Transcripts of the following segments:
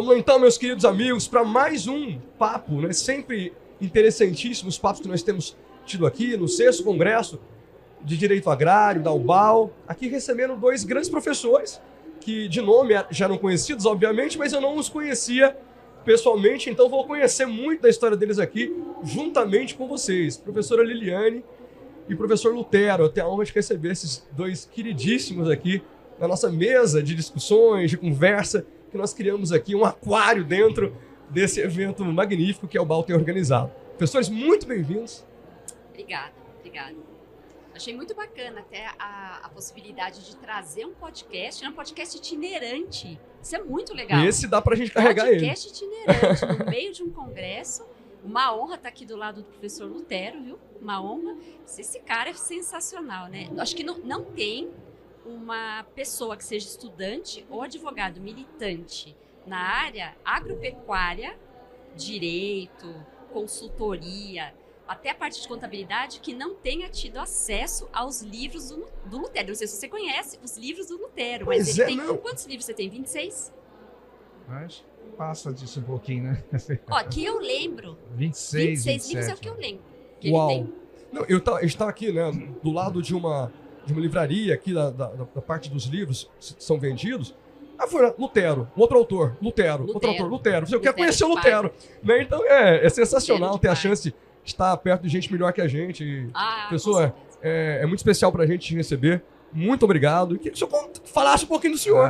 Vamos lá então, meus queridos amigos, para mais um papo, né? Sempre interessantíssimos papos que nós temos tido aqui no 6º Congresso de Direito Agrário, da UBAL, aqui recebendo dois grandes professores, que de nome já eram conhecidos, obviamente, mas eu não os conhecia pessoalmente, então vou conhecer muito da história deles aqui, juntamente com vocês. Professora Liliane e professor Lutero, eu tenho a honra de receber esses dois queridíssimos aqui na nossa mesa de discussões, de conversa, que nós criamos aqui, um aquário dentro desse evento magnífico que a UBAL tem organizado. Professores, muito bem-vindos. Obrigada. Achei muito bacana até a possibilidade de trazer um podcast itinerante. Isso é muito legal. Esse dá pra gente carregar podcast itinerante no meio de um congresso. Uma honra estar aqui do lado do professor Lutero, viu? Uma honra. Esse cara é sensacional, né? Acho que não tem uma pessoa que seja estudante ou advogado militante na área agropecuária, direito, consultoria, até a parte de contabilidade, que não tenha tido acesso aos livros do Lutero. Não sei se você conhece os livros do Lutero, mas ele tem... Não. Quantos livros você tem? 26? Mas passa disso um pouquinho, né? Ó, que eu lembro. 26 livros é o que eu lembro. Que Uau! ele tem. Não, a gente tá aqui, né, do lado de uma livraria aqui, da parte dos livros que são vendidos. Ah, foi Lutero, outro autor, Lutero. Outro autor, Lutero. Você quer conhecer o Lutero, né? Então é sensacional ter a chance de estar perto de gente melhor que a gente. Pessoa, é muito especial pra gente te receber. Muito obrigado. E que o senhor falasse um pouquinho do senhor.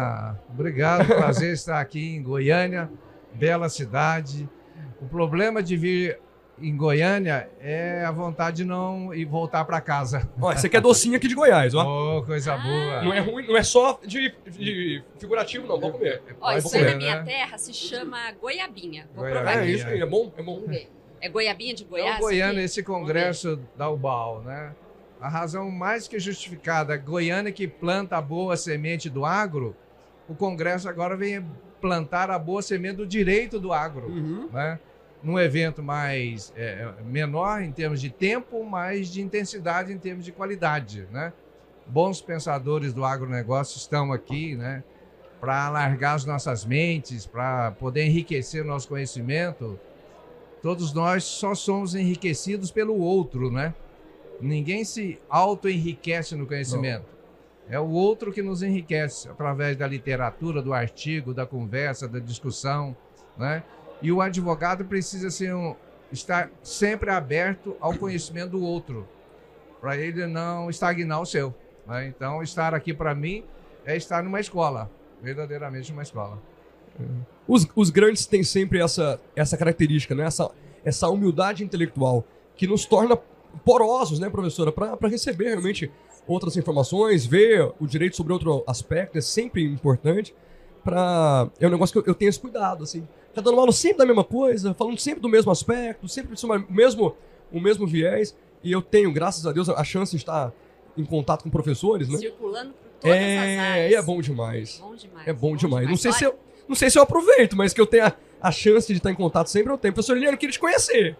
Obrigado, prazer estar aqui em Goiânia, bela cidade. O problema de vir em Goiânia é a vontade de não ir voltar para casa. Ó, esse aqui é docinho aqui de Goiás, ó. Oh, coisa boa. Não é ruim, não é só de figurativo, não. Vamos comer. Ó, isso aí na minha terra se chama goiabinha. Vou provar aqui. Isso aí, é bom? Vamos ver. É goiabinha de Goiás? É o Goiânia, esse congresso da UBAL, né? A razão mais que justificada, Goiânia que planta a boa semente do agro, o congresso agora vem plantar a boa semente do direito do agro, né? Num evento mais menor em termos de tempo, mas de intensidade em termos de qualidade, né? Bons pensadores do agronegócio estão aqui, né? Para alargar as nossas mentes, para poder enriquecer o nosso conhecimento. Todos nós só somos enriquecidos pelo outro, né? Ninguém se auto-enriquece no conhecimento. Não. É o outro que nos enriquece através da literatura, do artigo, da conversa, da discussão, né? E o advogado precisa estar sempre aberto ao conhecimento do outro, para ele não estagnar o seu, né? Então, estar aqui para mim é estar numa escola, verdadeiramente uma escola. Os grandes têm sempre essa característica, né? Essa humildade intelectual que nos torna porosos, né, professora, para receber realmente outras informações, ver o direito sobre outro aspecto, é sempre importante. É um negócio que eu tenho esse cuidado, assim. Tá dando aula sempre da mesma coisa, falando sempre do mesmo aspecto, sempre sobre o mesmo viés. E eu tenho, graças a Deus, a chance de estar em contato com professores, né? Circulando por todas as áreas. E é bom demais. Bom demais. É bom demais. Não sei se eu aproveito, mas que eu tenha a chance de estar em contato sempre eu tenho. Professor Liliane, eu queria te conhecer.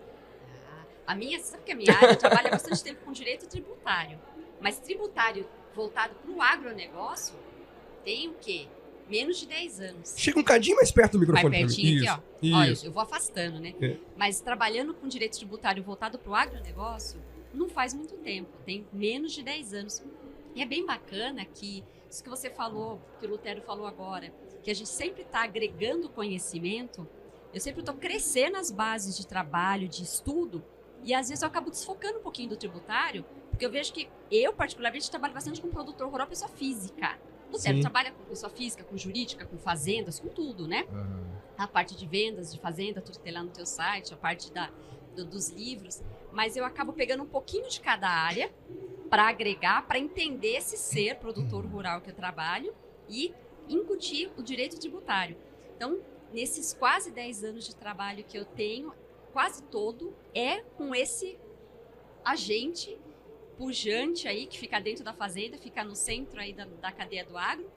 Sabe que a minha área, eu trabalho há bastante tempo com direito tributário. Mas tributário voltado para o agronegócio tem o quê? Menos de 10 anos. Chega um cadinho mais perto do microfone. Mais pertinho aqui, ó. Isso. Ó, eu vou afastando, né? Mas trabalhando com direito tributário voltado para o agronegócio, não faz muito tempo. Tem menos de 10 anos. E é bem bacana que isso que você falou, que o Lutero falou agora, que a gente sempre está agregando conhecimento. Eu sempre estou crescendo as bases de trabalho, de estudo, e às vezes eu acabo desfocando um pouquinho do tributário, porque eu vejo que eu, particularmente, trabalho bastante com produtor rural, pessoa física. O Lutero trabalha com pessoa física, com jurídica, com fazendas, com tudo, né? A parte de vendas de fazenda, tudo que tem lá no teu site, a parte dos livros. Mas eu acabo pegando um pouquinho de cada área para agregar, para entender esse ser produtor rural que eu trabalho e incutir o direito tributário. Então, nesses quase 10 anos de trabalho que eu tenho, quase todo é com esse agente pujante aí, que fica dentro da fazenda, fica no centro aí da cadeia do agro,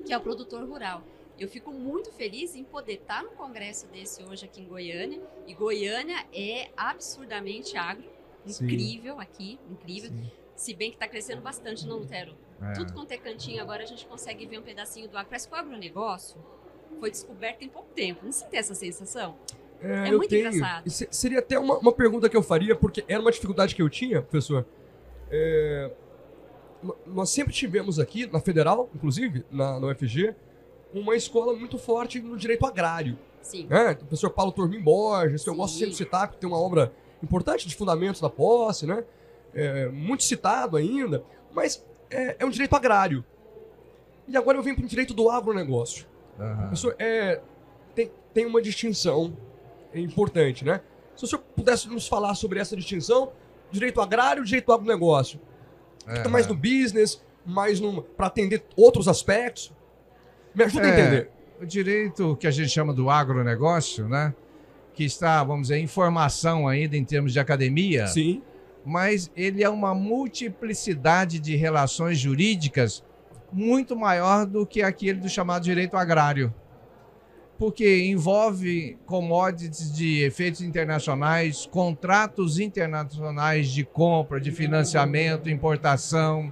que é o produtor rural. Eu fico muito feliz em poder estar num congresso desse hoje aqui em Goiânia, e Goiânia é absurdamente agro, incrível. Sim. Aqui, incrível. Sim. Se bem que está crescendo bastante, não, Lutero? Tudo quanto é cantinho, agora a gente consegue ver um pedacinho do agro. Parece que o agronegócio foi descoberto em pouco tempo. Não se tem essa sensação? Eu muito tenho. engraçado. E seria até uma pergunta que eu faria, porque era uma dificuldade que eu tinha, professor. Nós sempre tivemos aqui, na Federal, inclusive, na UFG, uma escola muito forte no direito agrário. Sim. Né? O professor Paulo Tormin Borges, que eu Sim. gosto sempre de citar, porque tem uma obra importante de fundamentos da posse, né? Muito citado ainda, mas é um direito agrário. E agora eu venho para o direito do agronegócio. Professor, tem uma distinção importante, né? Se o senhor pudesse nos falar sobre essa distinção, direito agrário e direito do agronegócio. Fica mais no business, mais para atender outros aspectos. Me ajuda a entender. O direito que a gente chama do agronegócio, né? Que está, vamos dizer, em formação ainda em termos de academia. Sim. Mas ele é uma multiplicidade de relações jurídicas muito maior do que aquele do chamado direito agrário. Porque envolve commodities de efeitos internacionais, contratos internacionais de compra, de financiamento, importação,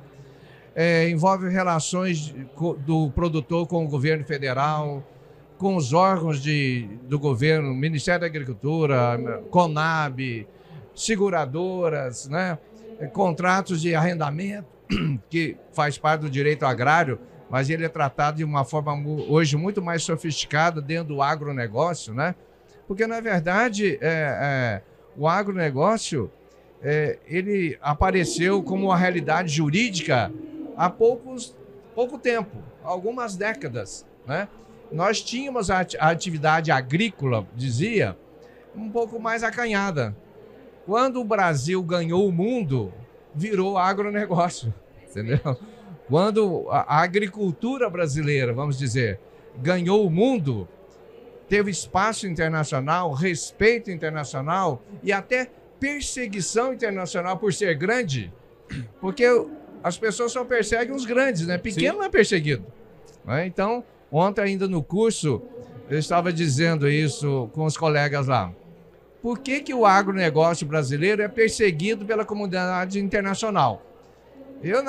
envolve relações do produtor com o governo federal, com os órgãos do governo, Ministério da Agricultura, Conab, seguradoras, né? Contratos de arrendamento, que faz parte do direito agrário, mas ele é tratado de uma forma hoje muito mais sofisticada dentro do agronegócio, né? Porque, na verdade, o agronegócio ele apareceu como uma realidade jurídica há pouco tempo, algumas décadas, né? Nós tínhamos a atividade agrícola, dizia, um pouco mais acanhada. Quando o Brasil ganhou o mundo, virou agronegócio, entendeu? Quando a agricultura brasileira, vamos dizer, ganhou o mundo, teve espaço internacional, respeito internacional e até perseguição internacional por ser grande, porque as pessoas só perseguem os grandes, né? Pequeno Sim. Não é perseguido. Né? Então, ontem ainda no curso, eu estava dizendo isso com os colegas lá. Por que o agronegócio brasileiro é perseguido pela comunidade internacional? Eu,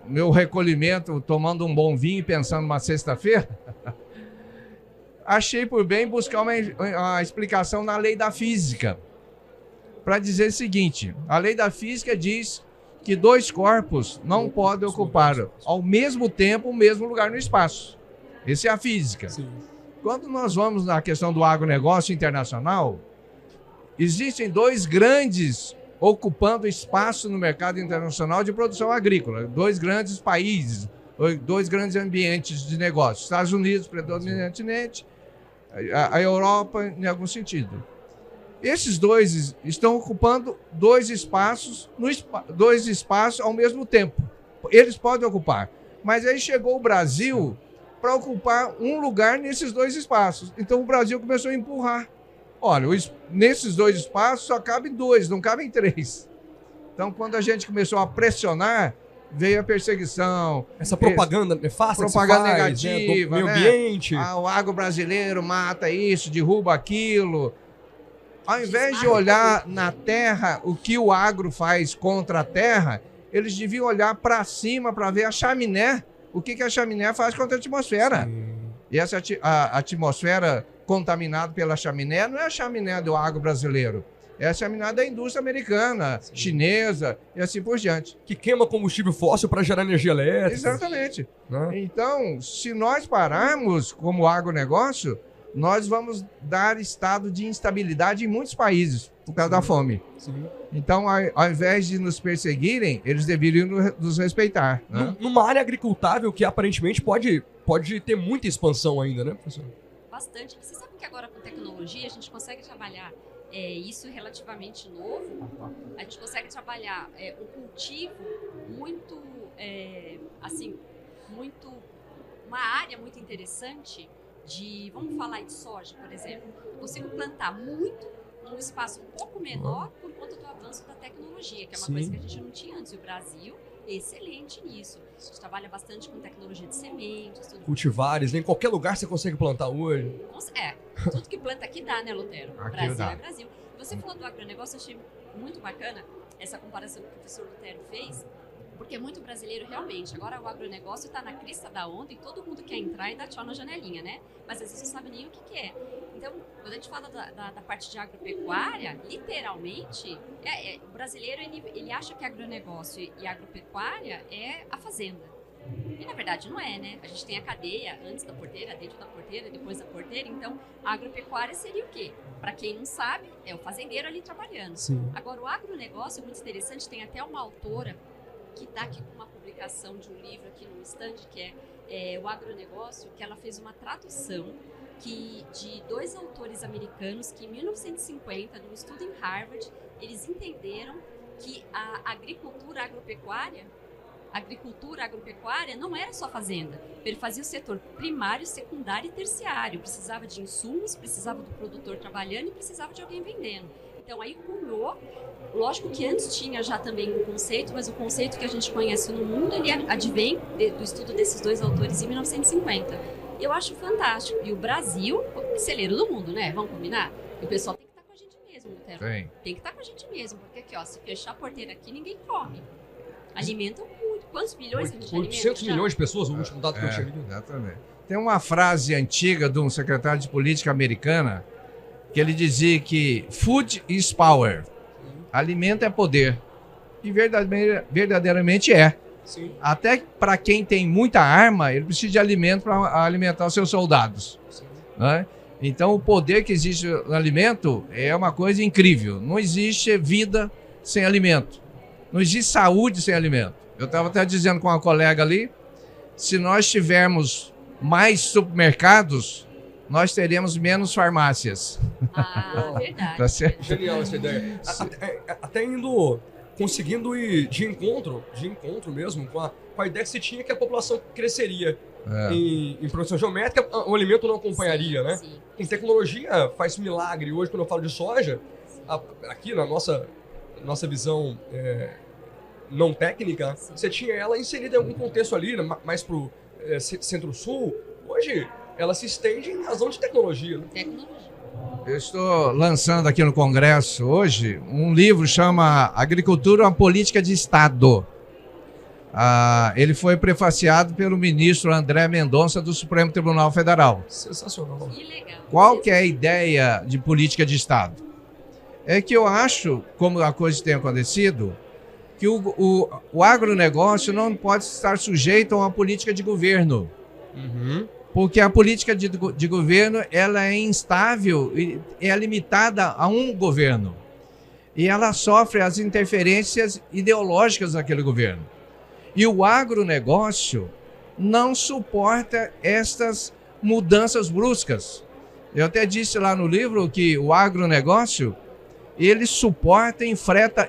meu recolhimento, tomando um bom vinho e pensando numa sexta-feira, achei por bem buscar uma explicação na lei da física. Para dizer o seguinte, a lei da física diz que dois corpos não podem ocupar ao mesmo tempo o mesmo lugar no espaço. Essa é a física. Sim. Quando nós vamos na questão do agronegócio internacional, existem dois grandes ocupando espaço no mercado internacional de produção agrícola. Dois grandes países, dois grandes ambientes de negócio. Estados Unidos, predominantemente, a Europa, em algum sentido. Esses dois estão ocupando dois espaços ao mesmo tempo. Eles podem ocupar. Mas aí chegou o Brasil para ocupar um lugar nesses dois espaços. Então o Brasil começou a empurrar. Olha, nesses dois espaços só cabem dois, não cabem três. Então, quando a gente começou a pressionar, veio a perseguição. Essa propaganda nefasta, propaganda negativa, do meio ambiente. O agro brasileiro mata isso, derruba aquilo. Ao invés de olhar na terra o que o agro faz contra a terra, eles deviam olhar para cima para ver a chaminé, o que a chaminé faz contra a atmosfera. Sim. E essa a atmosfera contaminada pela chaminé não é a chaminé do agro brasileiro, é a chaminé da indústria americana, Sim. chinesa e assim por diante. Que queima combustível fóssil para gerar energia elétrica. Exatamente. Então, se nós pararmos como agronegócio, nós vamos dar estado de instabilidade em muitos países por causa da fome. Sim. Então, ao invés de nos perseguirem, eles deveriam nos respeitar. Né? Numa área agricultável que aparentemente pode ter muita expansão ainda, né, professor? Bastante. Você sabe que agora com tecnologia a gente consegue trabalhar isso relativamente novo. A gente consegue trabalhar um cultivo muito, uma área muito interessante vamos falar de soja, por exemplo. Eu consigo plantar muito num espaço um pouco menor por conta do avanço da tecnologia, que é uma coisa que a gente não tinha antes. O Brasil é excelente nisso. A gente trabalha bastante com tecnologia de sementes. Cultivares, em qualquer lugar você consegue plantar hoje. Tudo que planta aqui dá, né, Lutero? Brasil é Brasil. Você falou do agronegócio, eu achei muito bacana essa comparação que o professor Lutero fez Porque muito brasileiro, realmente, agora o agronegócio está na crista da onda e todo mundo quer entrar e dar tchau na janelinha, né? Mas às vezes não sabe nem o que é. Então, quando a gente fala da parte de agropecuária, literalmente, o brasileiro ele acha que agronegócio e agropecuária é a fazenda. E na verdade não é, né? A gente tem a cadeia antes da porteira, dentro da porteira, depois da porteira. Então, a agropecuária seria o quê? Para quem não sabe, é o fazendeiro ali trabalhando. Sim. Agora, o agronegócio é muito interessante, tem até uma autora que está aqui com uma publicação de um livro aqui no stand, que é o agronegócio, que ela fez uma tradução de 2 autores americanos que em 1950, num estudo em Harvard, eles entenderam que a agricultura agropecuária não era só fazenda. Ele fazia o setor primário, secundário e terciário. Precisava de insumos, precisava do produtor trabalhando e precisava de alguém vendendo. Então aí cunhou. Lógico que antes tinha já também um conceito, mas o conceito que a gente conhece no mundo, ele advém do estudo desses 2 autores em 1950. Eu acho fantástico. E o Brasil, o celeiro do mundo, né? Vamos combinar? E o pessoal tem que estar com a gente mesmo, Lutero. Tem que estar com a gente mesmo, porque aqui, ó, se fechar a porteira aqui, ninguém come. Alimentam muito. Quantos milhões que a gente alimenta? 800 milhões de pessoas, o último dado que eu tinha lido. Exatamente. Tem uma frase antiga de um secretário de política americana que ele dizia que food is power. Alimento é poder. E verdadeiramente é. Sim. Até para quem tem muita arma, ele precisa de alimento para alimentar os seus soldados. Né? Então, o poder que existe no alimento é uma coisa incrível. Não existe vida sem alimento. Não existe saúde sem alimento. Eu estava até dizendo com uma colega ali, se nós tivermos mais supermercados, nós teremos menos farmácias. Verdade. Tá certo? Genial essa ideia. Até conseguindo ir de encontro mesmo, com a ideia que se tinha que a população cresceria em produção geométrica, o alimento não acompanharia, né? Sim. Com tecnologia faz milagre. Hoje, quando eu falo de soja, aqui na nossa visão não técnica, você tinha ela inserida em algum contexto ali, mais pro centro-sul. Hoje, ela se estende em razão de tecnologia. Né? Eu estou lançando aqui no Congresso hoje um livro que chama Agricultura, uma Política de Estado. Ele foi prefaciado pelo ministro André Mendonça do Supremo Tribunal Federal. Sensacional. Que legal. Qual que é a ideia de política de Estado? É que eu acho, como a coisa tem acontecido, que o agronegócio não pode estar sujeito a uma política de governo. Uhum. Porque a política de governo ela é instável e é limitada a um governo. E ela sofre as interferências ideológicas daquele governo. E o agronegócio não suporta estas mudanças bruscas. Eu até disse lá no livro que o agronegócio ele suporta e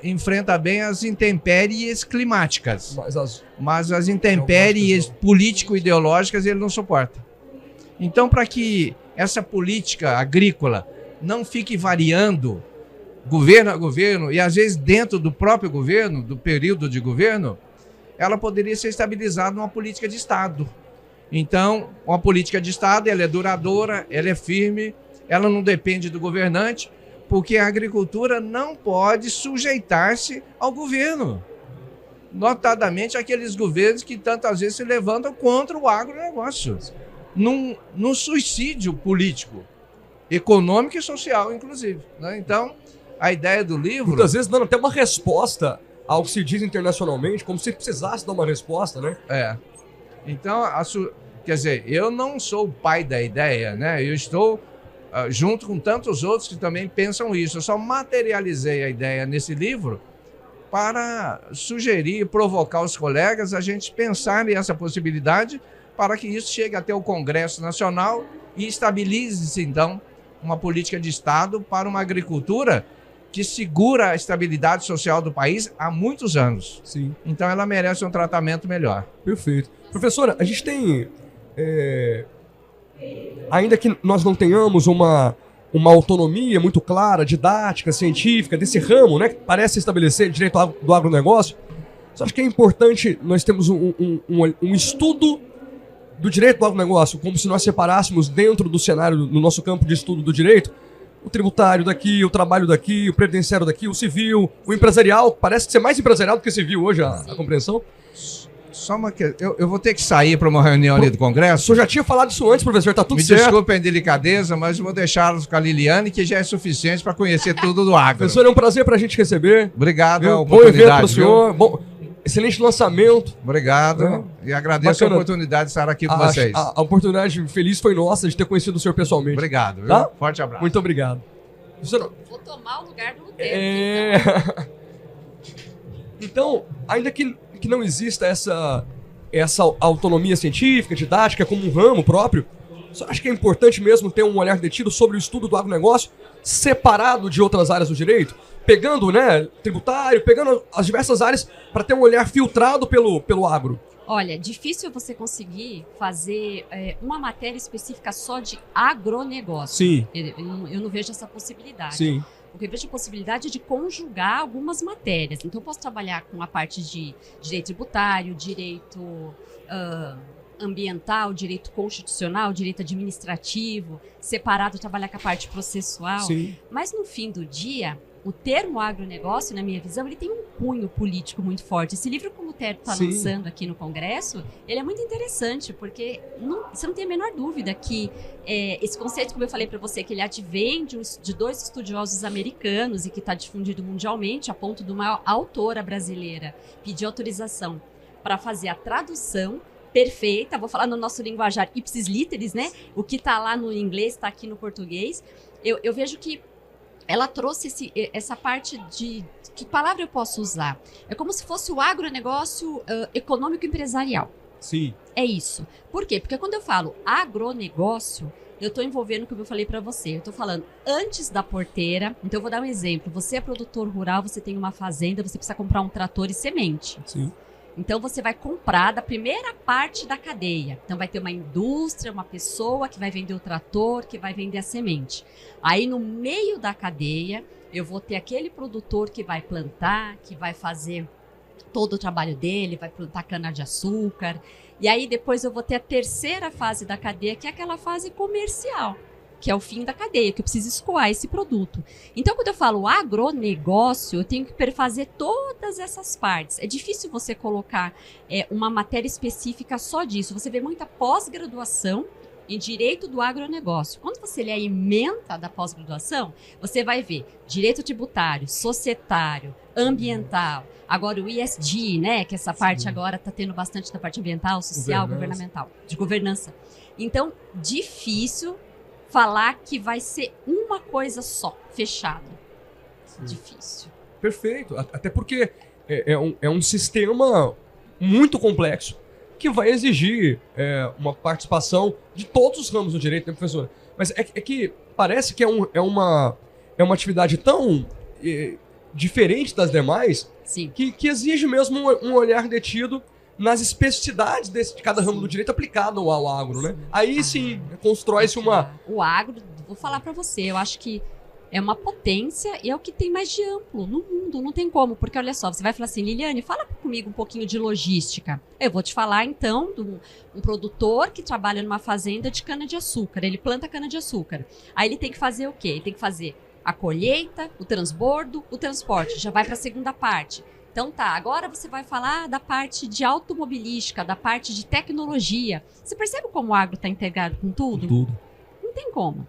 enfrenta bem as intempéries climáticas. Mas as intempéries político-ideológicas ele não suporta. Então, para que essa política agrícola não fique variando governo a governo, e às vezes dentro do próprio governo, do período de governo, ela poderia ser estabilizada numa política de Estado. Então, uma política de Estado, ela é duradoura, ela é firme, ela não depende do governante, porque a agricultura não pode sujeitar-se ao governo. Notadamente aqueles governos que tantas vezes se levantam contra o agronegócio. Num suicídio político, econômico e social, inclusive. Né? Então, a ideia do livro... Muitas vezes dando até uma resposta ao que se diz internacionalmente, como se precisasse dar uma resposta, né? Então, quer dizer, eu não sou o pai da ideia, né? Eu estou junto com tantos outros que também pensam isso. Eu só materializei a ideia nesse livro para sugerir e provocar os colegas a gente pensar nessa possibilidade para que isso chegue até o Congresso Nacional e estabilize-se, então, uma política de Estado para uma agricultura que segura a estabilidade social do país há muitos anos. Sim. Então, ela merece um tratamento melhor. Perfeito. Professora, a gente tem... ainda que nós não tenhamos uma autonomia muito clara, didática, científica, desse ramo, né, que parece estabelecer direito do agronegócio, você acha que é importante nós termos um estudo do direito do agronegócio, como se nós separássemos dentro do cenário, no nosso campo de estudo do direito, o tributário daqui, o trabalho daqui, o previdenciário daqui, o civil, o empresarial. Parece ser mais empresarial do que civil hoje, a compreensão. Só uma questão. Eu vou ter que sair para uma reunião ali do O Congresso. senhor já tinha falado isso antes, professor, tá tudo Me certo. desculpem a delicadeza, mas eu vou deixá-los com a Liliane, que já é suficiente para conhecer tudo do agro. Professor, é um prazer pra gente receber. Obrigado a Bom evento oportunidade. pro viu? senhor. Bom, excelente lançamento. Obrigado. E agradeço Bacana. a oportunidade de estar aqui com vocês. A oportunidade feliz foi nossa de ter conhecido o senhor pessoalmente. Obrigado. Viu? Tá? Forte abraço. Muito obrigado. Professor, Vou tomar o lugar do Lutero. Então, ainda que não exista essa autonomia científica, didática, como um ramo próprio, só acho que é importante mesmo ter um olhar detido sobre o estudo do agronegócio separado de outras áreas do direito, pegando, né, tributário, pegando as diversas áreas para ter um olhar filtrado pelo agro. Olha, difícil você conseguir fazer uma matéria específica só de agronegócio. Sim. Eu não vejo essa possibilidade. Sim. Porque eu vejo a possibilidade de conjugar algumas matérias. Então, eu posso trabalhar com a parte de direito tributário, direito ambiental, direito constitucional, direito administrativo, separado, trabalhar com a parte processual. Sim. Mas, no fim do dia, o termo agronegócio, na minha visão, ele tem um cunho político muito forte. Esse livro que o Lutero está Sim. lançando aqui no Congresso, ele é muito interessante, porque você não tem a menor dúvida que esse conceito, como eu falei para você, que ele advém de dois estudiosos americanos e que está difundido mundialmente, a ponto de uma autora brasileira pedir autorização para fazer a tradução perfeita, vou falar no nosso linguajar ipsis literis, né? O que está lá no inglês está aqui no português. Eu vejo que ela trouxe essa parte de... Que palavra eu posso usar? É como se fosse o agronegócio econômico empresarial. Sim. É isso. Por quê? Porque quando eu falo agronegócio, eu estou envolvendo, como eu falei para você, eu estou falando antes da porteira. Então, eu vou dar um exemplo. Você é produtor rural, você tem uma fazenda, você precisa comprar um trator e semente. Sim. Então, você vai comprar da primeira parte da cadeia. Então, vai ter uma indústria, uma pessoa que vai vender o trator, que vai vender a semente. Aí, no meio da cadeia, eu vou ter aquele produtor que vai plantar, que vai fazer todo o trabalho dele, vai plantar cana-de-açúcar. E aí, depois, eu vou ter a terceira fase da cadeia, que é aquela fase comercial, que é o fim da cadeia, que eu preciso escoar esse produto. Então, quando eu falo agronegócio, eu tenho que perfazer todas essas partes. É difícil você colocar uma matéria específica só disso. Você vê muita pós-graduação em direito do agronegócio. Quando você lê a ementa da pós-graduação, você vai ver direito tributário, societário, ambiental, agora o ESG, né, que essa parte agora está tendo bastante da parte ambiental, social, governamental, de governança. Então, difícil falar que vai ser uma coisa só, fechada. Difícil. Perfeito. Até porque é um sistema muito complexo que vai exigir uma participação de todos os ramos do direito, né, professora? Mas é que parece que é uma atividade tão diferente das demais. Sim. Que exige mesmo um olhar detido nas especificidades de cada ramo do direito aplicado ao agro, né? Aí sim, constrói-se uma... O agro, vou falar para você, eu acho que é uma potência e é o que tem mais de amplo no mundo, não tem como, porque olha só, você vai falar assim, Liliane, fala comigo um pouquinho de logística. Eu vou te falar então de um produtor que trabalha numa fazenda de cana-de-açúcar, ele planta cana-de-açúcar. Aí ele tem que fazer o quê? Ele tem que fazer a colheita, o transbordo, o transporte, já vai para a segunda parte. Então tá, agora você vai falar da parte de automobilística, da parte de tecnologia. Você percebe como o agro está integrado com tudo? Tudo. Não tem como.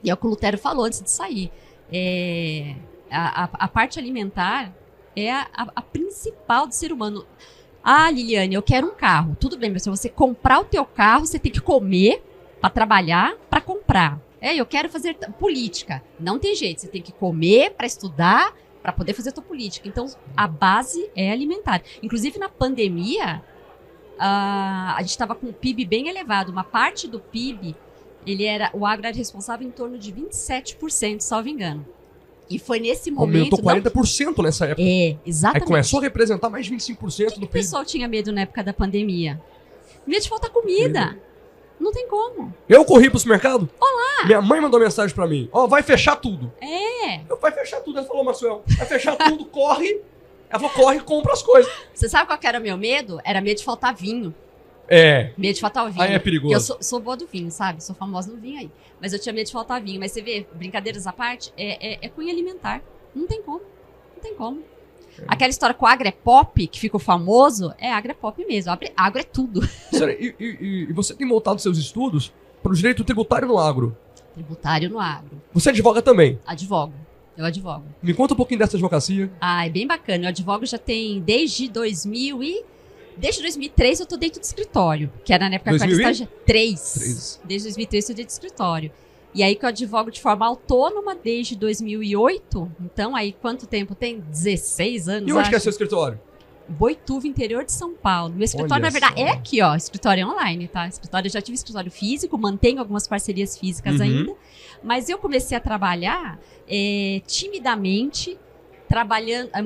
E é o que o Lutero falou antes de sair. A parte alimentar é a principal do ser humano. Ah, Liliane, eu quero um carro. Tudo bem, mas se você comprar o teu carro, você tem que comer para trabalhar, para comprar. Eu quero fazer política. Não tem jeito, você tem que comer para estudar, para poder fazer a tua política. Então, a base é alimentar. Inclusive, na pandemia, a gente estava com o PIB bem elevado. Uma parte do PIB, o agro era responsável em torno de 27%, salvo engano. E foi nesse momento... Aumentou 40% nessa época. Exatamente. Aí começou a representar mais de 25% do PIB. O pessoal tinha medo na época da pandemia? Medo de faltar comida. Não tem como. Eu corri pro supermercado. Olá! Minha mãe mandou mensagem pra mim. Vai fechar tudo. Vai fechar tudo. Ela falou, Marcelo, vai fechar tudo, corre. Ela falou, corre e compra as coisas. Você sabe qual que era o meu medo? Era medo de faltar vinho. Medo de faltar o vinho. Aí é perigoso. Eu sou boa do vinho, sabe? Sou famosa no vinho aí. Mas eu tinha medo de faltar vinho. Mas você vê, brincadeiras à parte, é cunho alimentar. Não tem como. Não tem como. Aquela história com o agro é pop, que ficou famoso, agro é pop mesmo. Agro é tudo. Senhora, e você tem voltado seus estudos para o direito tributário no agro. Tributário no agro. Você advoga também. Advogo. Eu advogo. Me conta um pouquinho dessa advocacia. É bem bacana. Eu advogo já tem desde 2003 eu tô dentro do escritório, que era na época que eu era estagiária. 3. Desde 2003 eu tô dentro do escritório. E aí que eu advogo de forma autônoma desde 2008. Então, aí quanto tempo tem? 16 anos, E onde que é seu escritório? Boituva, interior de São Paulo. Meu escritório, na verdade, é aqui, ó. Escritório é online, tá? Eu já tive escritório físico, mantenho algumas parcerias físicas ainda. Mas eu comecei a trabalhar timidamente,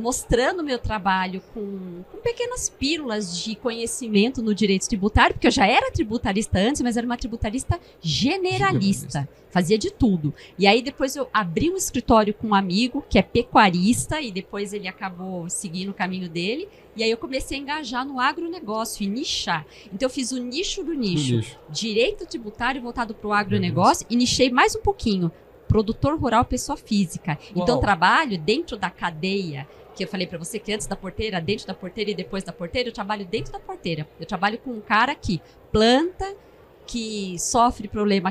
mostrando meu trabalho com pequenas pílulas de conhecimento no direito tributário, porque eu já era tributarista antes, mas era uma tributarista generalista. Fazia de tudo. E aí depois eu abri um escritório com um amigo que é pecuarista e depois ele acabou seguindo o caminho dele. E aí eu comecei a engajar no agronegócio e nichar. Então eu fiz o nicho do nicho. Direito tributário voltado para o agronegócio e nichei mais um pouquinho. Produtor rural, pessoa física. Uau. Então, trabalho dentro da cadeia, que eu falei para você que antes da porteira, dentro da porteira e depois da porteira, eu trabalho dentro da porteira. Eu trabalho com um cara que planta, que sofre problema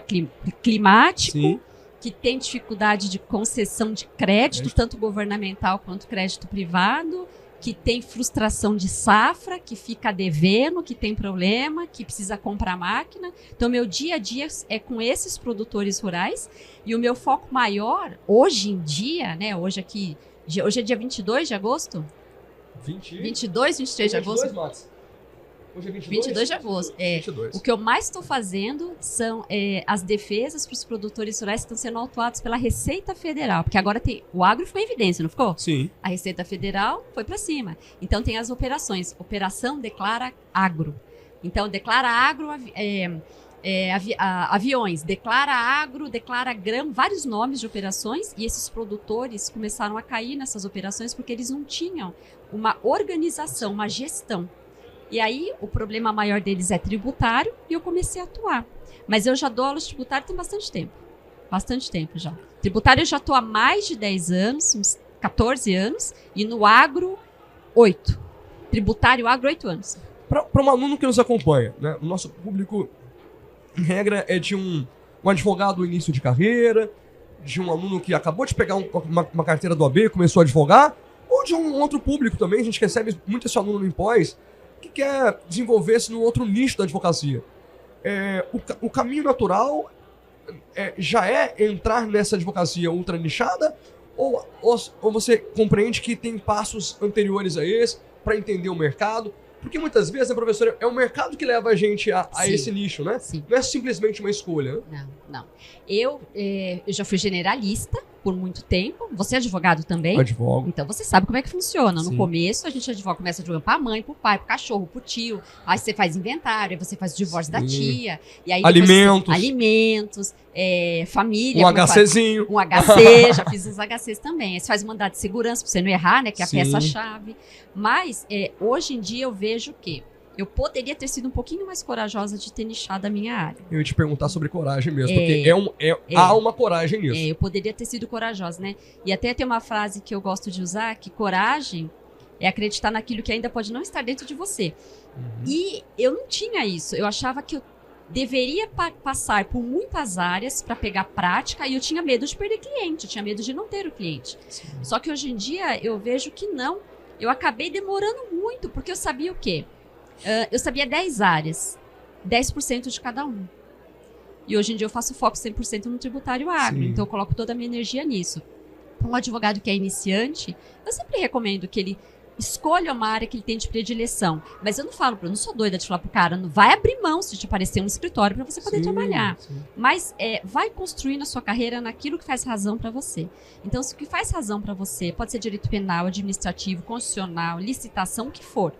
climático, sim, que tem dificuldade de concessão de crédito, tanto governamental quanto crédito privado, que tem frustração de safra, que fica devendo, que tem problema, que precisa comprar máquina. Então, meu dia a dia é com esses produtores rurais. E o meu foco maior, hoje em dia, né? Hoje é dia 22 de agosto? 22, 23 de agosto? Matos. Hoje é 22 de agosto. 22. O que eu mais estou fazendo são as defesas para os produtores rurais que estão sendo autuados pela Receita Federal. Porque agora o agro ficou em evidência, não ficou? Sim. A Receita Federal foi para cima. Então tem as operações. Operação Declara Agro. Então, declara agro, aviões, declara agro, declara grão, vários nomes de operações. E esses produtores começaram a cair nessas operações porque eles não tinham uma organização, uma gestão. E aí, o problema maior deles é tributário e eu comecei a atuar. Mas eu já dou aula de tributário tem bastante tempo. Bastante tempo já. Tributário eu já estou há mais de 10 anos, uns 14 anos. E no agro, 8. Tributário, agro, 8 anos. Para um aluno que nos acompanha, né? O nosso público, em regra, é de um advogado no início de carreira, de um aluno que acabou de pegar uma carteira do AB e começou a advogar, ou de um outro público também. A gente recebe muito esse aluno no Impós, que quer desenvolver-se no outro nicho da advocacia. O caminho natural já é entrar nessa advocacia ultra nichada, ou você compreende que tem passos anteriores a esse para entender o mercado? Porque muitas vezes, né, professora, é o mercado que leva a gente a esse nicho, né? Sim. Não é simplesmente uma escolha, né? Não. Eu já fui generalista por muito tempo. Você é advogado também? Advogo. Então você sabe como é que funciona. Sim. No começo, a gente começa advogando para a mãe, para o pai, para o cachorro, para o tio. Aí você faz inventário, aí você faz o divórcio da tia. E aí alimentos, família. Um HCzinho. Um HC, já fiz uns HCs também. Aí você faz um mandado de segurança para você não errar, né? Que é a peça-chave. Mas, hoje em dia, eu vejo que eu poderia ter sido um pouquinho mais corajosa de ter nichado a minha área. Eu ia te perguntar sobre coragem mesmo, porque há uma coragem nisso. Eu poderia ter sido corajosa, né? E até tem uma frase que eu gosto de usar, que coragem é acreditar naquilo que ainda pode não estar dentro de você. E eu não tinha isso. Eu achava que eu deveria passar por muitas áreas para pegar prática e eu tinha medo de perder cliente, eu tinha medo de não ter o cliente. Sim. Só que hoje em dia eu vejo que não. Eu acabei demorando muito, porque eu sabia o quê? Eu sabia 10 áreas, 10% de cada um. E hoje em dia eu faço foco 100% no tributário agro, sim, então eu coloco toda a minha energia nisso. Para um advogado que é iniciante, eu sempre recomendo que ele escolha uma área que ele tem de predileção. Mas eu não sou doida de falar pro cara, não vai abrir mão se te aparecer um escritório para você poder trabalhar. Sim. Mas vai construindo a sua carreira naquilo que faz razão para você. Então, se o que faz razão para você pode ser direito penal, administrativo, constitucional, licitação, o que for,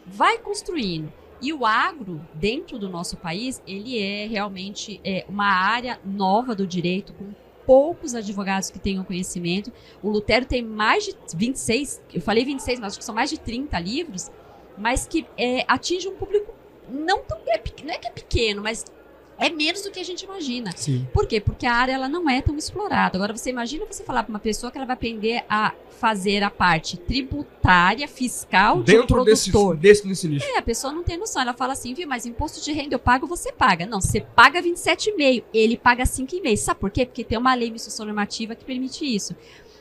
vai construindo. E o agro, dentro do nosso país, ele é realmente uma área nova do direito, com poucos advogados que tenham conhecimento. O Lutero tem mais de 26, eu falei 26, mas acho que são mais de 30 livros, mas que atinge um público não é que é pequeno, mas é menos do que a gente imagina. Sim. Por quê? Porque a área ela não é tão explorada. Agora, você imagina você falar para uma pessoa que ela vai aprender a fazer a parte tributária, fiscal de um Dentro produtor. desse nicho. A pessoa não tem noção. Ela fala assim, viu, mas imposto de renda eu pago, você paga. Não, você paga 27,5, ele paga 5,5. Sabe por quê? Porque tem uma lei missão normativa que permite isso.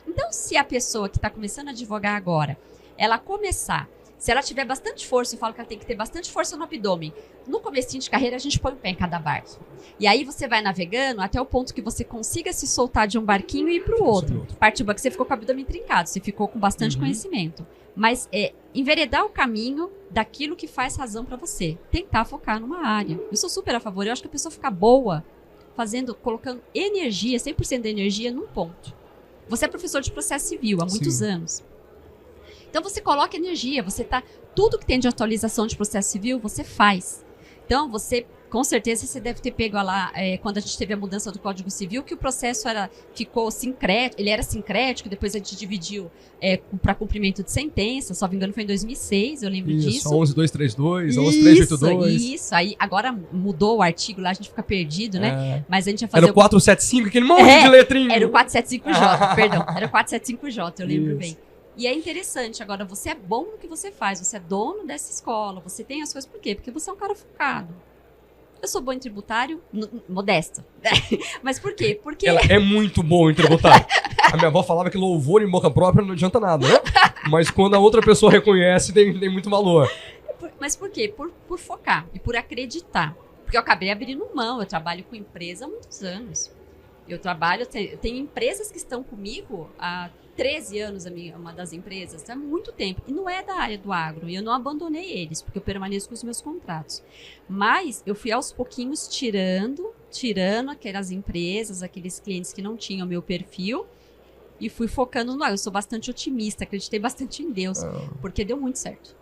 Então, se a pessoa que está começando a advogar agora, ela começar, se ela tiver bastante força, eu falo que ela tem que ter bastante força no abdômen. No comecinho de carreira, a gente põe o pé em cada barco. E aí você vai navegando até o ponto que você consiga se soltar de um barquinho e ir para o outro. Partiu que você ficou com o abdômen trincado, você ficou com bastante conhecimento. Mas enveredar o caminho daquilo que faz razão para você. Tentar focar numa área. Eu sou super a favor. Eu acho que a pessoa fica boa colocando energia, 100% da energia num ponto. Você é professor de processo civil há muitos anos. Então você coloca energia, tudo que tem de atualização de processo civil, você faz. Então com certeza você deve ter pego lá, quando a gente teve a mudança do Código Civil, que o processo ficou sincrético, ele era sincrético, depois a gente dividiu para cumprimento de sentença, se não me engano foi em 2006, eu lembro disso. 11232, 11382. Isso, aí agora mudou o artigo lá, a gente fica perdido, né? Mas a gente ia fazer... Era o 475, aquele monte de letrinha. Era o 475J, perdão, era o 475J, eu lembro bem. E é interessante, agora você é bom no que você faz, você é dono dessa escola, você tem as coisas, por quê? Porque você é um cara focado. Eu sou bom em tributário, modesta. Mas por quê? Porque... Ela é muito boa em tributário. A minha avó falava que louvor em boca própria não adianta nada, né? Mas quando a outra pessoa reconhece, tem muito valor. Mas por quê? Por focar e por acreditar. Porque eu acabei abrindo mão, eu trabalho com empresa há muitos anos. Eu tenho empresas que estão comigo há 13 anos, uma das empresas, há muito tempo. E não é da área do agro. E eu não abandonei eles, porque eu permaneço com os meus contratos. Mas eu fui aos pouquinhos tirando aquelas empresas, aqueles clientes que não tinham o meu perfil. E fui focando no agro. Eu sou bastante otimista, acreditei bastante em Deus. Porque deu muito certo.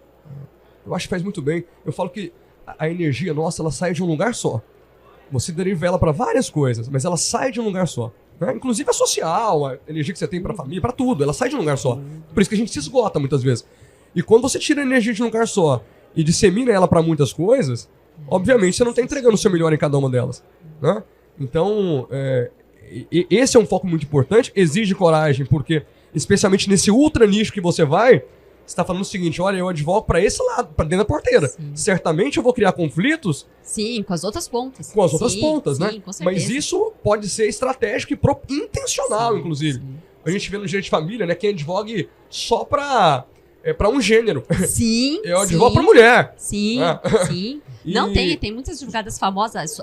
Eu acho que faz muito bem. Eu falo que a energia nossa, ela sai de um lugar só. Você deriva ela para várias coisas, mas ela sai de um lugar só. Né? Inclusive a social, a energia que você tem para a família, para tudo, ela sai de um lugar só. Por isso que a gente se esgota muitas vezes. E quando você tira a energia de um lugar só e dissemina ela para muitas coisas, obviamente você não está entregando o seu melhor em cada uma delas. Né? Então, esse é um foco muito importante, exige coragem, porque especialmente nesse ultra nicho que você vai, você está falando o seguinte, olha, eu advogo para esse lado, para dentro da porteira. Sim. Certamente eu vou criar conflitos... Sim, com as outras pontas. Com as outras pontas, né? Com certeza. Mas isso pode ser estratégico e intencional, inclusive. Sim. A gente vê no direito de família, né? Quem advogue só para um gênero. Sim, eu advogo para mulher. Sim, sim. Não, tem muitas advogadas famosas.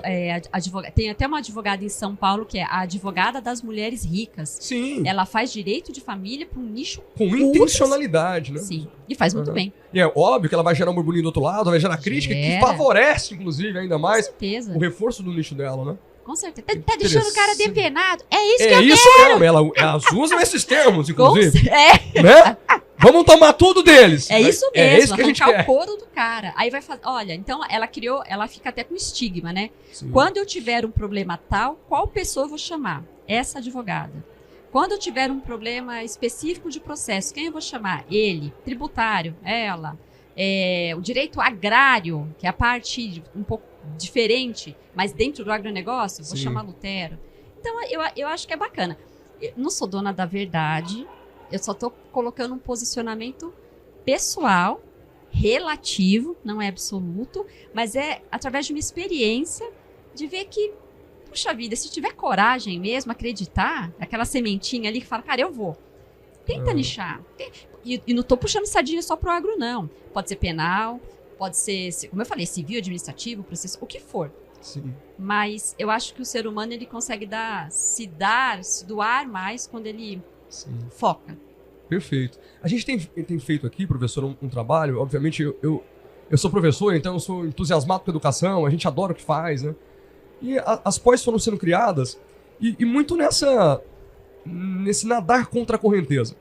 Tem até uma advogada em São Paulo que é a advogada das mulheres ricas. Sim. Ela faz direito de família para um nicho com intencionalidade, né? Sim, e faz muito bem. E é óbvio que ela vai gerar um burburinho do outro lado, vai gerar crítica, que favorece, inclusive, ainda mais o reforço do nicho dela, né? Com certeza. Tá deixando o cara depenado. É isso que eu quero. É isso mesmo. Elas usam esses termos, inclusive. Né? Vamos tomar tudo deles. É isso mesmo. É isso que a gente quer. O couro do cara. Aí vai fazer. Olha, então ela fica até com estigma, né? Sim. Quando eu tiver um problema tal, qual pessoa eu vou chamar? Essa advogada. Quando eu tiver um problema específico de processo, quem eu vou chamar? Ele. Tributário, ela. O direito agrário, que é a parte um pouco diferente, mas dentro do agronegócio, vou chamar Lutero. Então, eu acho que é bacana. Eu não sou dona da verdade, eu só estou colocando um posicionamento pessoal, relativo, não é absoluto, mas é através de uma experiência de ver que, puxa vida, se tiver coragem mesmo, acreditar, aquela sementinha ali que fala, cara, eu vou. Tenta nichar. E não estou puxando sardinha só pro agro, não. Pode ser penal, pode ser, como eu falei, civil, administrativo, processo, o que for. Sim. Mas eu acho que o ser humano ele consegue se doar mais quando ele foca. Perfeito. A gente tem feito aqui, professor, um trabalho, obviamente eu sou professor, então eu sou entusiasmado com a educação, a gente adora o que faz, né? E as pós foram sendo criadas e muito nesse nadar contra a correnteza.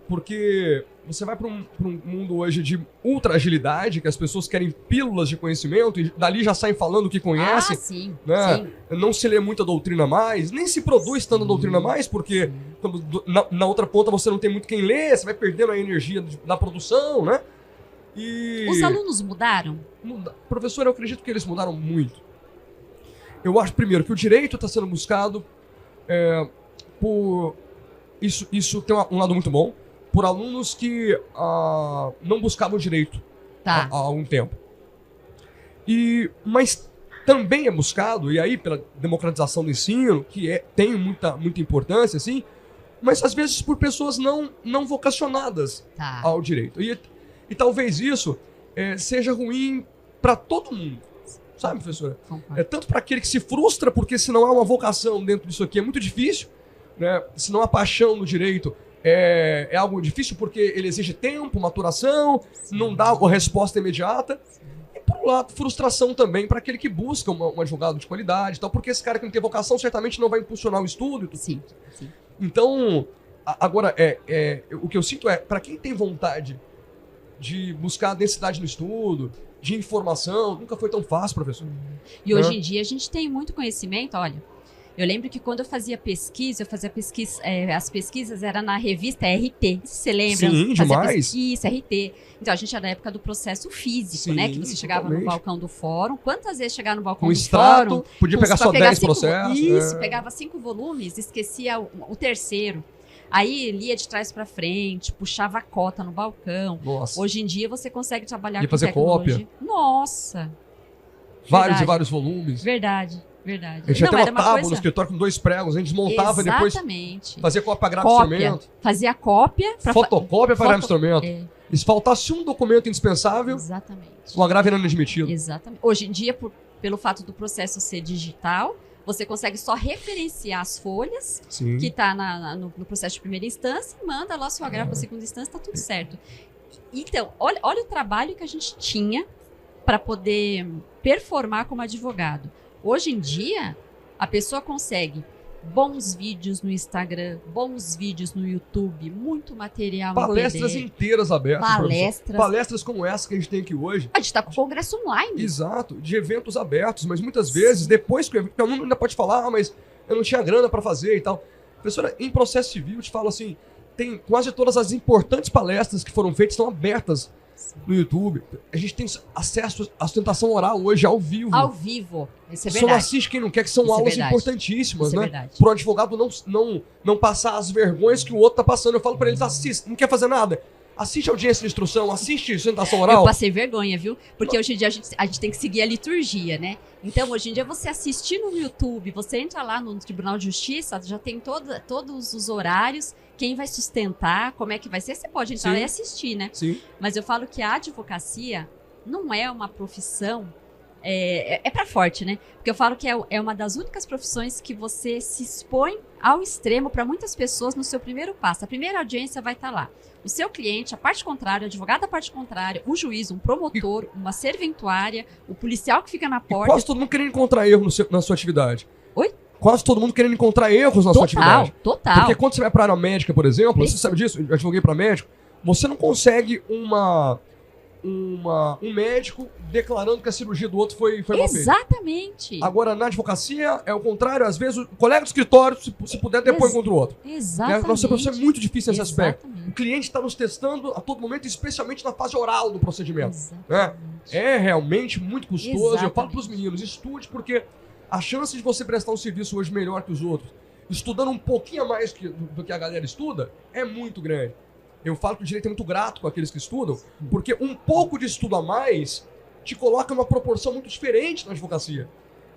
Porque você vai para um mundo hoje de ultra agilidade, que as pessoas querem pílulas de conhecimento e dali já saem falando o que conhecem. Sim, né? sim. Não se lê muita doutrina mais, nem se produz tanta doutrina mais, porque na outra ponta você não tem muito quem lê, você vai perdendo a energia da produção, né? E... Os alunos mudaram? Professor, eu acredito que eles mudaram muito. Eu acho, primeiro, que o direito está sendo buscado por... Isso tem um lado muito bom, por alunos que não buscavam direito há um tempo. Mas também é buscado, e aí pela democratização do ensino, que tem muita importância, assim, mas às vezes por pessoas não vocacionadas ao direito. E talvez isso seja ruim para todo mundo, sabe, professora? Tanto para aquele que se frustra, porque se não há uma vocação dentro disso aqui é muito difícil, né? Se não há paixão no direito, é algo difícil porque ele exige tempo, maturação, não dá a resposta imediata. E por um lado, frustração também para aquele que busca um advogado de qualidade, tal, porque esse cara que não tem vocação certamente não vai impulsionar o estudo. Sim. Então, agora, o que eu sinto para quem tem vontade de buscar densidade no estudo, de informação, nunca foi tão fácil, professor. E hoje em dia a gente tem muito conhecimento, olha. Eu lembro que quando eu fazia pesquisa, as pesquisas eram na revista RT. Você lembra? Sim, demais. Pesquisa, RT. Então, a gente era na época do processo físico, sim, né? Que você chegava no balcão do fórum. Quantas vezes chegava no balcão do fórum? Extrato, podia pegar só 10 processos. Isso, pegava 5 volumes, esquecia o terceiro. Aí lia de trás para frente, puxava a cota no balcão. Nossa. Hoje em dia você consegue trabalhar com fazer tecnologia. Cópia. Nossa. Vários e vários volumes. Verdade. A gente tinha uma tábua no escritório com 2 pregos, a gente desmontava e depois fazia cópia para gráfico de instrumento. Fazia cópia. Fotocópia para gráfico de instrumento. E se faltasse um documento indispensável, o agravo era inadmitido. Exatamente. Hoje em dia, pelo fato do processo ser digital, você consegue só referenciar as folhas que está no processo de primeira instância, manda lá o seu agravo para segunda instância, está tudo certo. Então, olha o trabalho que a gente tinha para poder performar como advogado. Hoje em dia, a pessoa consegue bons vídeos no Instagram, bons vídeos no YouTube, muito material. Palestras inteiras abertas. Palestras como essa que a gente tem aqui hoje. A gente está com o congresso online. Exato, de eventos abertos, mas muitas vezes, depois que o aluno ainda pode falar, mas eu não tinha grana para fazer e tal. Professora, em processo civil, eu te falo assim, tem quase todas as importantes palestras que foram feitas, estão abertas no YouTube. A gente tem acesso à sustentação oral hoje, ao vivo. Ao vivo, isso é verdade. Só não assiste quem não quer, que são aulas importantíssimas, né? Para o advogado não passar as vergonhas que o outro tá passando. Eu falo para eles, assiste, não quer fazer nada. Assiste audiência de instrução, assiste sustentação oral. Eu passei vergonha, viu? Porque hoje em dia a gente tem que seguir a liturgia, né? Então, hoje em dia, você assistir no YouTube, você entra lá no Tribunal de Justiça, já tem todos os horários, quem vai sustentar, como é que vai ser, você pode entrar lá e assistir, né? Sim. Mas eu falo que a advocacia não é uma profissão, é pra forte, né? Porque eu falo que é uma das únicas profissões que você se expõe ao extremo para muitas pessoas no seu primeiro passo. A primeira audiência vai estar lá. O seu cliente, a parte contrária, o advogado da parte contrária, o juiz, um promotor, uma serventuária, o policial que fica na porta. Quase todo mundo querendo encontrar erro na sua atividade. Oi? Quase todo mundo querendo encontrar erros na sua atividade. Total. Porque quando você vai para a área médica, por exemplo, você sabe disso, eu advoguei para médico, você não consegue um médico declarando que a cirurgia do outro foi mal feita. Exatamente. Agora, na advocacia, é o contrário. Às vezes, o colega do escritório, se puder, depõe contra o outro. Exatamente. Nossa profissão é muito difícil nesse aspecto. O cliente está nos testando a todo momento, especialmente na fase oral do procedimento. Né? É realmente muito custoso. Exatamente. Eu falo para os meninos, estude, porque a chance de você prestar um serviço hoje melhor que os outros, estudando um pouquinho a mais do que a galera estuda, é muito grande. Eu falo que o direito é muito grato com aqueles que estudam, porque um pouco de estudo a mais te coloca numa proporção muito diferente na advocacia.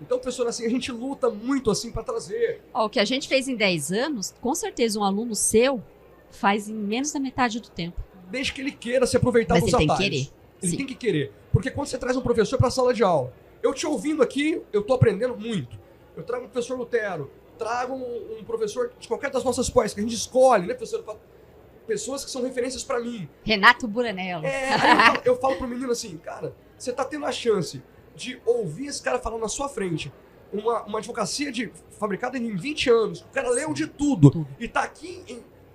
Então, professor, assim, a gente luta muito assim para trazer. O que a gente fez em 10 anos, com certeza um aluno seu faz em menos da metade do tempo. Desde que ele queira se aproveitar dos atalhos. Mas ele tem que querer. Ele tem que querer. Porque quando você traz um professor para a sala de aula, eu te ouvindo aqui, eu tô aprendendo muito. Eu trago um professor Lutero, trago um professor de qualquer das nossas pós, que a gente escolhe, né, professor? Pessoas que são referências pra mim. Renato Buranello. Eu falo pro menino assim, cara, você tá tendo a chance de ouvir esse cara falar na sua frente uma advocacia fabricada em 20 anos, o cara leu de tudo. E tá aqui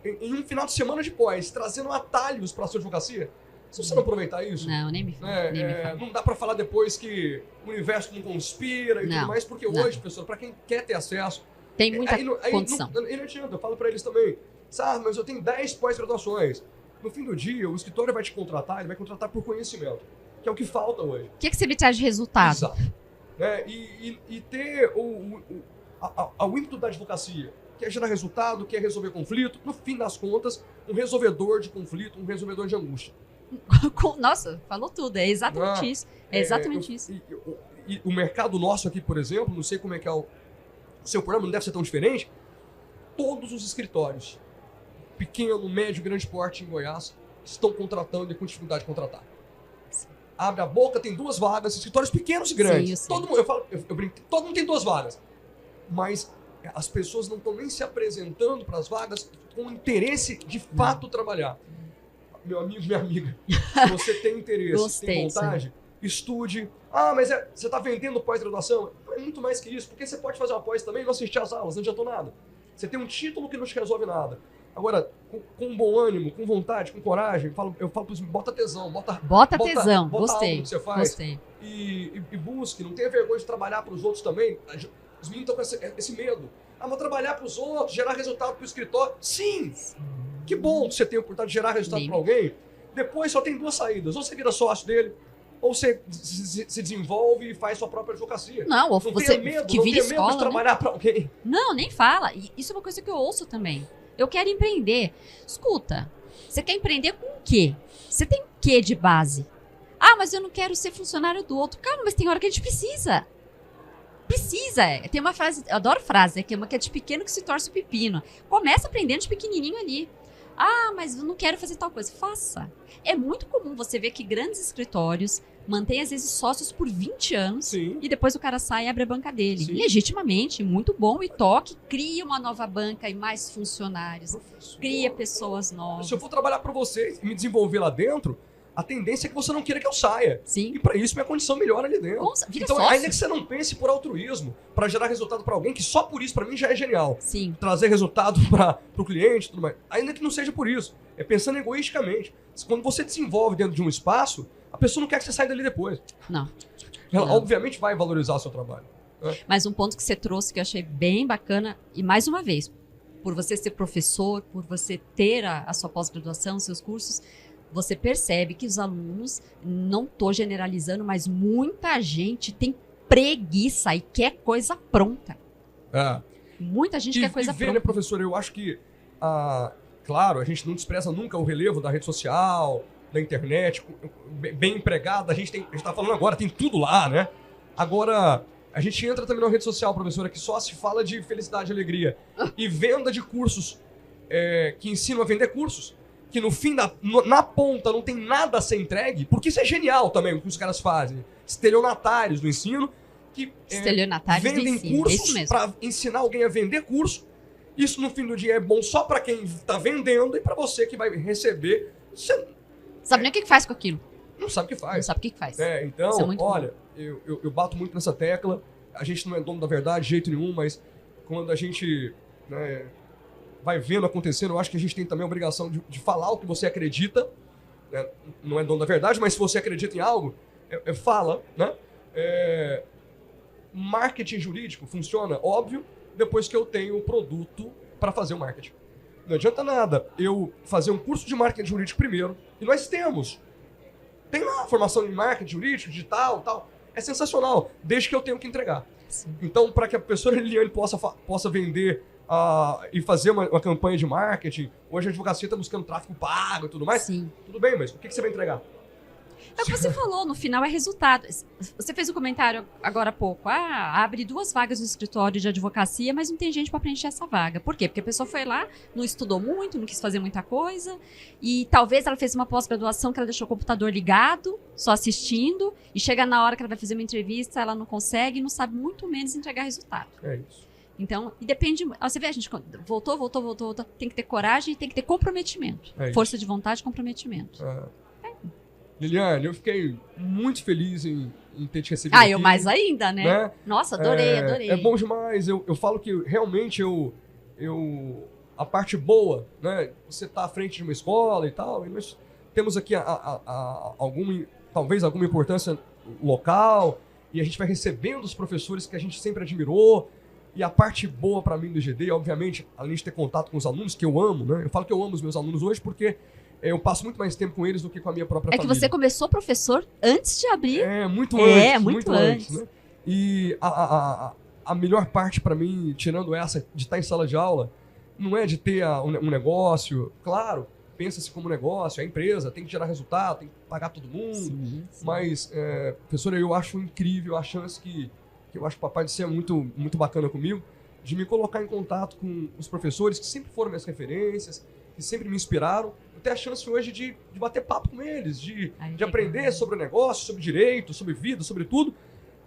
em um final de semana de pós, trazendo atalhos pra sua advocacia. Se você não aproveitar isso... Não, nem me fala. Não dá pra falar depois que o universo não conspira e tudo mais, porque hoje, pessoal, pra quem quer ter acesso... Tem muita condição. Não adianta, eu falo pra eles também, sabe, mas eu tenho 10 pós-graduações. No fim do dia, o escritório vai te contratar, ele vai contratar por conhecimento, que é o que falta hoje. O que você me traz de resultado? Exato. Né? E ter o ímpeto da advocacia, que é gerar resultado, que é resolver conflito, no fim das contas, um resolvedor de conflito, um resolvedor de angústia. Nossa, falou tudo, é exatamente isso. É exatamente isso. E o mercado nosso aqui, por exemplo, não sei como é que é o seu programa, não deve ser tão diferente, todos os escritórios, pequeno, médio, grande porte em Goiás, estão contratando e com dificuldade de contratar. Abre a boca, tem 2 vagas, escritórios pequenos e grandes. Sim, todo mundo, eu brinco, todo mundo tem 2 vagas. Mas as pessoas não estão nem se apresentando para as vagas com interesse de fato trabalhar. Meu amigo, minha amiga, se você tem interesse, tem vontade, estude. Ah, mas você está vendendo pós-graduação? É muito mais que isso, porque você pode fazer uma pós também e não assistir às aulas, não adiantou nada. Você tem um título que não te resolve nada. Agora, com bom ânimo, com vontade, com coragem, eu falo para os bota tesão, bota tesão, bota gostei. algo que você faz. Gostei. E busque, não tenha vergonha de trabalhar para os outros também. Os meninos estão com esse medo. Ah, vou trabalhar para os outros, gerar resultado para o escritório. Sim! Que bom que você tem a oportunidade de gerar resultado para alguém. Depois só tem 2 saídas. Ou você vira sócio dele, ou você se desenvolve e faz sua própria advocacia. Não você tenha medo, que não vira tenha escola, medo de trabalhar para alguém. Não, nem fala. Isso é uma coisa que eu ouço também. Eu quero empreender. Escuta, você quer empreender com o quê? Você tem o quê de base? Ah, mas eu não quero ser funcionário do outro. Calma, mas tem hora que a gente precisa. Tem uma frase, eu adoro frase, que é uma que é de pequeno que se torce o pepino. Começa aprendendo de pequenininho ali. Ah, mas eu não quero fazer tal coisa. Faça. É muito comum você ver que grandes escritórios mantêm, às vezes, sócios por 20 anos. Sim. E depois o cara sai e abre a banca dele. Sim. Legitimamente, muito bom. E toque, cria uma nova banca e mais funcionários. Cria pessoas novas. Se eu for trabalhar para você e me desenvolver lá dentro, a tendência é que você não queira que eu saia. Sim. E para isso minha condição melhora ali dentro. Nossa, vira Então, sócio. ainda que você não pense por altruísmo, para gerar resultado para alguém, que só por isso para mim já é genial. Sim. Trazer resultado para o cliente e tudo mais. Ainda que não seja por isso. É pensando egoisticamente. Quando você desenvolve dentro de um espaço, a pessoa não quer que você saia dali depois. Não. Ela, Não. obviamente, vai valorizar o seu trabalho. Mas um ponto que você trouxe que eu achei bem bacana, e mais uma vez, por você ser professor, por você ter a sua pós-graduação, seus cursos, você percebe que os alunos, não estou generalizando, mas muita gente tem preguiça e quer coisa pronta. Muita gente quer coisa ver, pronta. né, professor, eu acho que, claro, a gente não despreza nunca o relevo da rede social, da internet, bem empregado, a gente tá falando agora, tem tudo lá, né? Agora, a gente entra também na rede social, professora, que só se fala de felicidade e alegria. E venda de cursos, que ensinam a vender cursos, que no fim, na ponta, não tem nada a ser entregue, porque isso é genial também, o que os caras fazem. Estelionatários do ensino, que Estelionatários do vendem ensino, cursos isso mesmo. para ensinar alguém a vender curso. Isso, no fim do dia, é bom só para quem está vendendo e para você que vai receber. Você Sabe nem o que faz com aquilo. não sabe o que faz. Não sabe o que faz. Então, Isso é muito olha, eu bato muito nessa tecla. A gente não é dono da verdade de jeito nenhum, mas quando a gente, né, vai vendo acontecendo, eu acho que a gente tem também a obrigação de falar o que você acredita. Né? Não é dono da verdade, mas se você acredita em algo, fala, né? Marketing jurídico funciona, óbvio, depois que eu tenho o produto para fazer o marketing. Não adianta nada eu fazer um curso de marketing jurídico primeiro, e nós temos. Tem lá a formação em marketing jurídico, digital, tal. É sensacional, desde que eu tenho que entregar. Sim. Então, para que a professora Liliane possa vender e fazer uma campanha de marketing, hoje a advocacia está buscando tráfego pago e tudo mais. Sim. Tudo bem, mas o que você vai entregar? É o que você falou, no final é resultado. Você fez um comentário agora há pouco. Abre 2 vagas no escritório de advocacia, mas não tem gente para preencher essa vaga. Por quê? Porque a pessoa foi lá, não estudou muito, não quis fazer muita coisa, e talvez ela fez uma pós-graduação que ela deixou o computador ligado, só assistindo, e chega na hora que ela vai fazer uma entrevista, ela não consegue e não sabe muito menos entregar resultado. É isso. Então, e depende. Você vê, a gente voltou. Tem que ter coragem e tem que ter comprometimento. Força de vontade e comprometimento. Liliane, eu fiquei muito feliz em ter te recebido aqui. Eu mais ainda, né? Nossa, adorei. É bom demais. Eu falo que realmente a parte boa, né? Você tá à frente de uma escola e tal, e nós temos aqui talvez alguma importância local, e a gente vai recebendo os professores que a gente sempre admirou. E a parte boa para mim do GD, obviamente, além de ter contato com os alunos, que eu amo, né? Eu falo que eu amo os meus alunos hoje porque eu passo muito mais tempo com eles do que com a minha própria É que família. você começou professor antes de abrir. Muito É, antes. muito antes. Né? E a melhor parte para mim, tirando essa de estar em sala de aula, não é de ter um negócio. Claro, pensa-se como negócio, é a empresa, tem que gerar resultado, tem que pagar todo mundo. Sim. Mas, professora, eu acho incrível a chance que eu acho que o Papai do Céu é muito, muito bacana comigo, de me colocar em contato com os professores que sempre foram minhas referências, que sempre me inspiraram. Eu tenho a chance hoje de bater papo com eles, de aprender sobre o negócio, sobre direito, sobre vida, sobre tudo.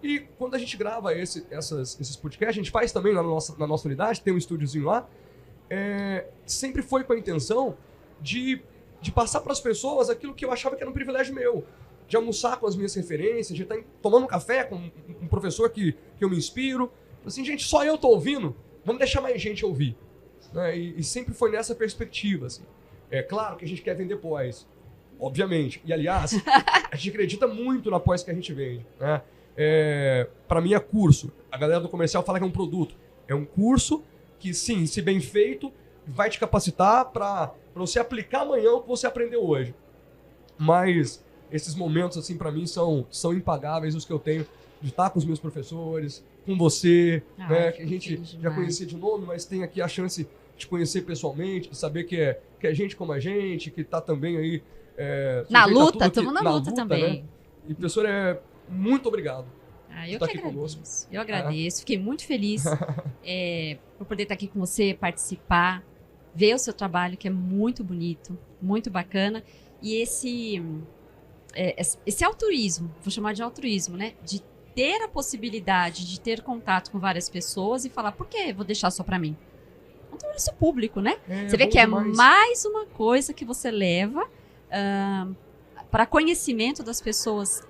E quando a gente grava esses podcasts, a gente faz também na nossa unidade, tem um estúdiozinho lá, sempre foi com a intenção de passar para as pessoas aquilo que eu achava que era um privilégio meu. De almoçar com as minhas referências, de estar tomando um café com um professor que eu me inspiro. Assim, gente, só eu tô ouvindo, vamos deixar mais gente ouvir. Né? E sempre foi nessa perspectiva. Assim. É claro que a gente quer vender pós, obviamente. E, aliás, a gente acredita muito na pós que a gente vende. Né? Para mim é curso. A galera do comercial fala que é um produto. É um curso que, sim, se bem feito, vai te capacitar para você aplicar amanhã o que você aprendeu hoje. Mas esses momentos, assim, para mim, são impagáveis, os que eu tenho de estar com os meus professores, com você, né? Que a gente já conhecia de nome, mas tem aqui a chance de conhecer pessoalmente, de saber que é gente como a gente, que está também aí... na luta, estamos na luta também. Né? E, professora, muito obrigado. Eu que agradeço. Eu agradeço, fiquei muito feliz por poder estar aqui com você, participar, ver o seu trabalho, que é muito bonito, muito bacana. E esse altruísmo, vou chamar de altruísmo, né? De ter a possibilidade de ter contato com várias pessoas e falar, por que vou deixar só para mim? Então, isso é público, né? Você vê que é mais uma coisa que você leva para conhecimento das pessoas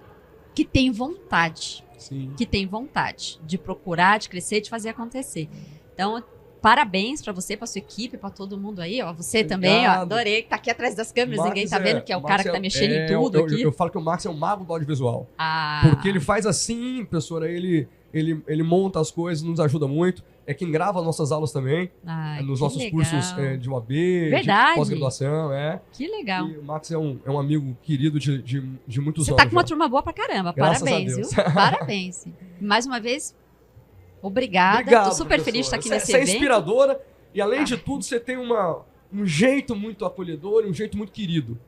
que têm vontade. Sim. Que têm vontade de procurar, de crescer, de fazer acontecer. Então, parabéns para você, para sua equipe, para todo mundo aí, ó. Você também, ó, adorei que tá aqui atrás das câmeras, Max ninguém tá vendo que é o cara que tá mexendo em tudo aqui. Eu falo que o Max é um mago do audiovisual. Porque ele faz assim, professora, ele monta as coisas, nos ajuda muito. É quem grava nossas aulas também, nos nossos cursos de UAB, de pós-graduação. Que legal. E o Max é um amigo querido de muitos anos. Você tá com uma turma boa pra caramba, Graças parabéns, viu? Parabéns. Mais uma vez, obrigada. Obrigado, tô super feliz de estar aqui nesse evento. Você é inspiradora e, além de tudo, você tem um jeito muito acolhedor e um jeito muito querido.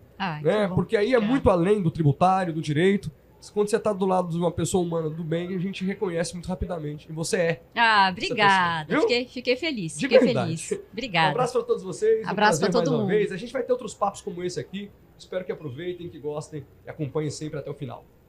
Né? Porque aí é muito além do tributário, do direito. Quando você está do lado de uma pessoa humana do bem, a gente reconhece muito rapidamente. E você é. Obrigada. Fiquei feliz. Feliz. Obrigada. Um abraço para todos vocês. Abraço para todo mundo. A gente vai ter outros papos como esse aqui. Espero que aproveitem, que gostem e acompanhem sempre até o final.